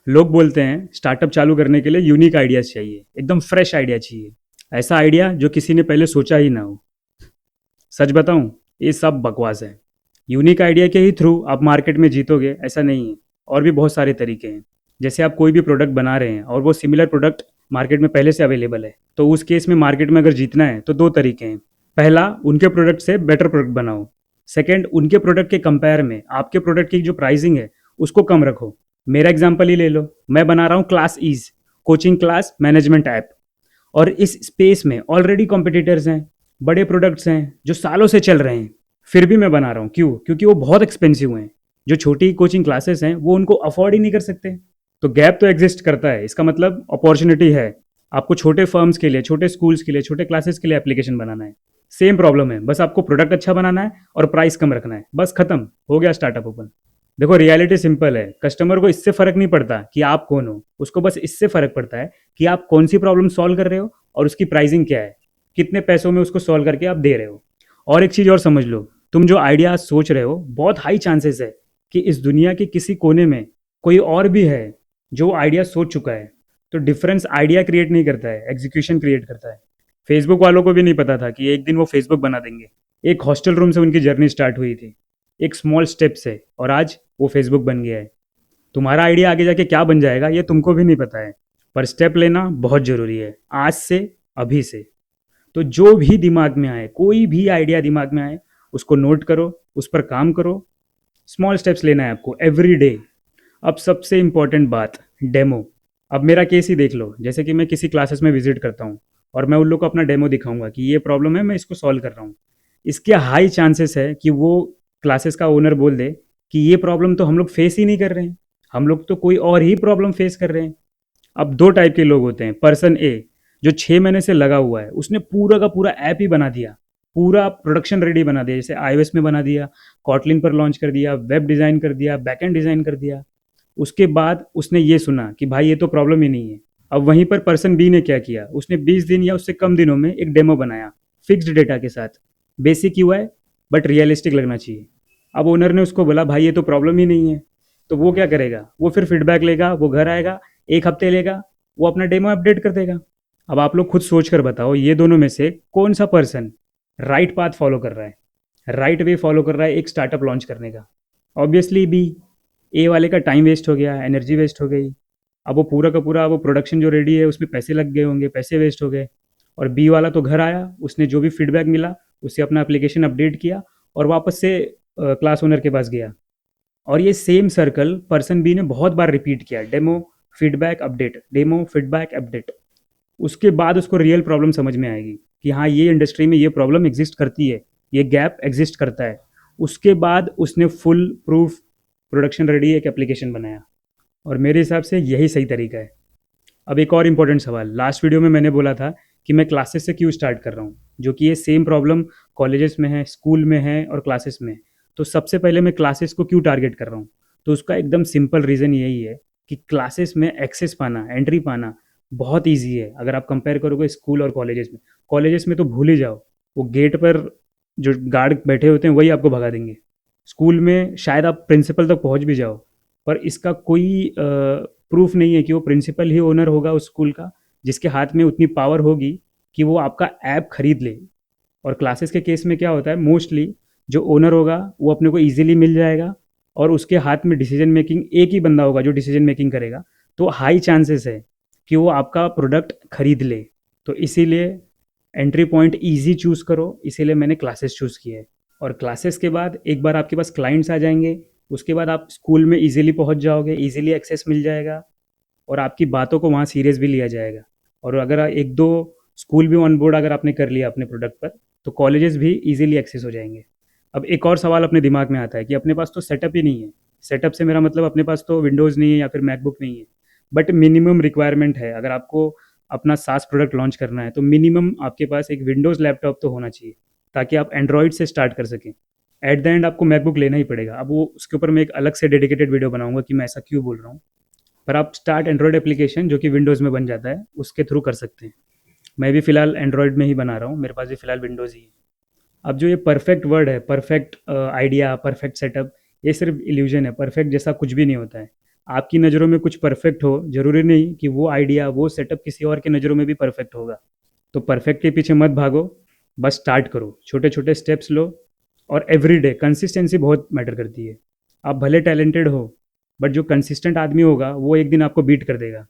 लोग बोलते हैं स्टार्टअप चालू करने के लिए यूनिक आइडियाज चाहिए, एकदम फ्रेश आइडिया चाहिए, ऐसा आइडिया जो किसी ने पहले सोचा ही ना हो। सच बताऊं, ये सब बकवास है। यूनिक आइडिया के ही थ्रू आप मार्केट में जीतोगे ऐसा नहीं है। और भी बहुत सारे तरीके हैं। जैसे आप कोई भी प्रोडक्ट बना रहे हैं और वो सिमिलर प्रोडक्ट मार्केट में पहले से अवेलेबल है, तो उस केस में मार्केट में अगर जीतना है तो दो तरीके हैं। पहला, उनके प्रोडक्ट से बेटर प्रोडक्ट बनाओ। सेकेंड, उनके प्रोडक्ट के कंपेयर में आपके प्रोडक्ट की जो प्राइसिंग है उसको कम रखो। मेरा एग्जाम्पल ही ले लो, मैं बना रहा हूँ class ease, coaching class management app. और इस स्पेस में ऑलरेडी कॉम्पिटिटर्स हैं, बड़े प्रोडक्ट्स हैं जो सालों से चल रहे हैं। फिर भी मैं बना रहा हूँ, क्यों? क्योंकि वो बहुत एक्सपेंसिव हैं। जो छोटी कोचिंग क्लासेस हैं वो उनको अफोर्ड ही नहीं कर सकते। तो गैप तो एग्जिस्ट करता है, इसका मतलब अपॉर्चुनिटी है। आपको छोटे फर्म्स के लिए, छोटे स्कूल्स के लिए, छोटे क्लासेस के लिए एप्लीकेशन बनाना है। सेम प्रॉब्लम है, बस आपको प्रोडक्ट अच्छा बनाना है और प्राइस कम रखना है, बस खत्म, हो गया स्टार्टअप ओपन। देखो, रियलिटी सिंपल है। कस्टमर को इससे फर्क नहीं पड़ता कि आप कौन हो, उसको बस इससे फर्क पड़ता है कि आप कौन सी प्रॉब्लम सॉल्व कर रहे हो और उसकी प्राइसिंग क्या है, कितने पैसों में उसको सॉल्व करके आप दे रहे हो। और एक चीज और समझ लो, तुम जो आइडिया सोच रहे हो, बहुत हाई चांसेस है कि इस दुनिया के किसी कोने में कोई और भी है जो आइडिया सोच चुका है। तो डिफरेंस आइडिया क्रिएट नहीं करता है, एग्जीक्यूशन क्रिएट करता है। फेसबुक वालों को भी नहीं पता था कि एक दिन वो फेसबुक बना देंगे। एक हॉस्टल रूम से उनकी जर्नी स्टार्ट हुई थी, एक स्मॉल स्टेप से, और आज वो फेसबुक बन गया है। तुम्हारा आइडिया आगे जाके क्या बन जाएगा ये तुमको भी नहीं पता है, पर स्टेप लेना बहुत जरूरी है, आज से, अभी से। तो जो भी दिमाग में आए, कोई भी आइडिया दिमाग में आए, उसको नोट करो, उस पर काम करो। स्मॉल स्टेप्स लेना है आपको एवरी डे। अब सबसे इंपॉर्टेंट बात, डेमो। अब मेरा केस ही देख लो, जैसे कि मैं किसी क्लासेस में विजिट करता हूँ और मैं उन लोग को अपना डेमो दिखाऊंगा कि ये प्रॉब्लम है, मैं इसको सॉल्व कर रहा हूँ। इसके हाई चांसेस है कि वो क्लासेस का ओनर बोल दे कि ये प्रॉब्लम तो हम लोग फेस ही नहीं कर रहे हैं, हम लोग तो कोई और ही प्रॉब्लम फेस कर रहे हैं। अब दो टाइप के लोग होते हैं। पर्सन ए, जो 6 महीने से लगा हुआ है, उसने पूरा का पूरा ऐप ही बना दिया, पूरा प्रोडक्शन रेडी बना दिया, जैसे iOS में बना दिया, कॉटलिन पर लॉन्च कर दिया, वेब डिज़ाइन कर दिया, बैकएंड डिज़ाइन कर दिया। उसके बाद उसने ये सुना कि भाई ये तो प्रॉब्लम ही नहीं है। अब वहीं पर पर्सन बी ने क्या किया, उसने 20 दिन या उससे कम दिनों में एक डेमो बनाया, फिक्स्ड डेटा के साथ। बेसिक यूआई, बट रियलिस्टिक लगना चाहिए। अब ओनर ने उसको बोला भाई ये तो प्रॉब्लम ही नहीं है। तो वो क्या करेगा, वो फिर फीडबैक लेगा, वो घर आएगा, 1 हफ्ते लेगा, वो अपना डेमो अपडेट कर देगा। अब आप लोग खुद सोच कर बताओ, ये दोनों में से कौन सा पर्सन राइट पाथ फॉलो कर रहा है, राइट वे फॉलो कर रहा है एक स्टार्टअप लॉन्च करने का? Obviously B. ए वाले का टाइम वेस्ट हो गया, एनर्जी वेस्ट हो गई। अब वो पूरा का पूरा, वो प्रोडक्शन जो रेडी है उसमें पैसे लग गए होंगे, पैसे वेस्ट हो गए। और बी वाला तो घर आया, उसने जो भी फीडबैक मिला उससे अपना एप्लीकेशन अपडेट किया और वापस से क्लास ओनर के पास गया। और ये सेम सर्कल पर्सन बी ने बहुत बार रिपीट किया, demo, feedback, update, demo, feedback, update. उसके बाद उसको रियल प्रॉब्लम समझ में आएगी कि हाँ, ये इंडस्ट्री में ये प्रॉब्लम एग्जिस्ट करती है, ये गैप एग्जिस्ट करता है। उसके बाद उसने फुल प्रूफ प्रोडक्शन रेडी एक एप्लीकेशन बनाया। और मेरे हिसाब से यही सही तरीका है। अब एक और इम्पोर्टेंट सवाल, लास्ट वीडियो में मैंने बोला था कि मैं क्लासेस से क्यों स्टार्ट कर रहा हूँ, जो कि ये सेम प्रॉब्लम कॉलेजेस में है, स्कूल में है और क्लासेस में है। तो सबसे पहले मैं क्लासेस को क्यों टारगेट कर रहा हूँ? तो उसका एकदम सिंपल रीज़न यही है कि क्लासेस में एक्सेस पाना, एंट्री पाना बहुत ईजी है अगर आप कंपेयर करोगे स्कूल और कॉलेजेस में। कॉलेजेस में तो भूल ही जाओ, वो गेट पर जो गार्ड बैठे होते हैं वही आपको भगा देंगे। स्कूल में शायद आप प्रिंसिपल तक पहुंच भी जाओ, पर इसका कोई प्रूफ नहीं है कि वो प्रिंसिपल ही ओनर होगा उस स्कूल का, जिसके हाथ में उतनी पावर होगी कि वो आपका ऐप खरीद ले। और क्लासेस के केस में क्या होता है, मोस्टली जो ओनर होगा वो अपने को ईजिली मिल जाएगा और उसके हाथ में डिसीजन मेकिंग एक ही बंदा होगा जो डिसीजन मेकिंग करेगा। तो हाई चांसेस है कि वो आपका प्रोडक्ट खरीद ले। तो इसीलिए एंट्री पॉइंट ईजी चूज़ करो, इसीलिए मैंने क्लासेस चूज़ किया है। और क्लासेस के बाद एक बार आपके पास क्लाइंट्स आ जाएंगे, उसके बाद आप स्कूल में इजीली पहुंच जाओगे, इजीली एक्सेस मिल जाएगा और आपकी बातों को वहाँ सीरियस भी लिया जाएगा। और अगर एक दो स्कूल भी ऑन बोर्ड अगर आपने कर लिया अपने प्रोडक्ट पर, तो कॉलेजेस भी इजीली एक्सेस हो जाएंगे। अब एक और सवाल अपने दिमाग में आता है कि अपने पास तो सेटअप ही नहीं है। सेटअप से मेरा मतलब अपने पास तो विंडोज़ नहीं है या फिर मैकबुक नहीं है, बट मिनिमम रिक्वायरमेंट है। अगर आपको अपना सास प्रोडक्ट लॉन्च करना है तो मिनिमम आपके पास एक विंडोज़ लैपटॉप तो होना चाहिए, ताकि आप एंड्रॉयड से स्टार्ट कर सकें। एट द एंड आपको मैकबुक लेना ही पड़ेगा। अब वो उसके ऊपर मैं एक अलग से डेडिकेटेड वीडियो बनाऊंगा कि मैं ऐसा क्यों बोल रहा हूँ। पर आप स्टार्ट एंड्रॉयड एप्लीकेशन जो कि विंडोज़ में बन जाता है उसके थ्रू कर सकते हैं। मैं भी फिलहाल एंड्रॉयड में ही बना रहा हूँ, मेरे पास भी फिलहाल विंडोज़ ही है। अब जो ये परफेक्ट वर्ड है, परफेक्ट आइडिया, परफेक्ट सेटअप, ये सिर्फ इल्यूजन है। परफेक्ट जैसा कुछ भी नहीं होता है। आपकी नज़रों में कुछ परफेक्ट हो, ज़रूरी नहीं कि वो आइडिया, वो सेटअप किसी और की नज़रों में भी परफेक्ट होगा। तो परफेक्ट के पीछे मत भागो, बस स्टार्ट करो, छोटे-छोटे स्टेप्स लो और एवरीडे कंसिस्टेंसी बहुत मैटर करती है। आप भले टैलेंटेड हो, बट जो कंसिस्टेंट आदमी होगा, वो एक दिन आपको बीट कर देगा।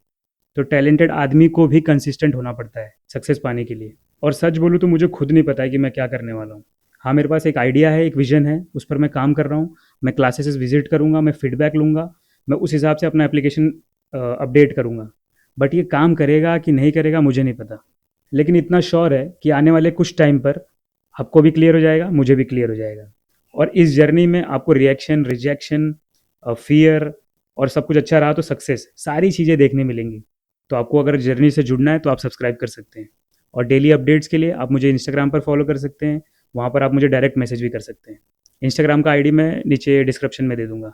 तो टैलेंटेड आदमी को भी कंसिस्टेंट होना पड़ता है सक्सेस पाने के लिए। और सच बोलूँ तो मुझे खुद नहीं पता है कि मैं क्या करने वाला हूँ। हाँ, मेरे पास एक आइडिया है, एक विज़न है, उस पर मैं काम कर रहा हूँ। मैं क्लासेस विज़िट करूँगा, मैं फीडबैक लूँगा, मैं उस हिसाब से अपना एप्लीकेशन अपडेट करूँगा। बट ये काम करेगा कि नहीं करेगा मुझे नहीं पता। लेकिन इतना श्योर है कि आने वाले कुछ टाइम पर आपको भी क्लियर हो जाएगा, मुझे भी क्लियर हो जाएगा। और इस जर्नी में आपको रिएक्शन, रिजेक्शन, फ़ियर और सब कुछ अच्छा रहा तो सक्सेस, सारी चीज़ें देखने मिलेंगी। तो आपको अगर जर्नी से जुड़ना है तो आप सब्सक्राइब कर सकते हैं। और डेली अपडेट्स के लिए आप मुझे इंस्टाग्राम पर फॉलो कर सकते हैं। वहाँ पर आप मुझे डायरेक्ट मैसेज भी कर सकते हैं। इंस्टाग्राम का आईडी मैं नीचे डिस्क्रिप्शन में दे दूँगा।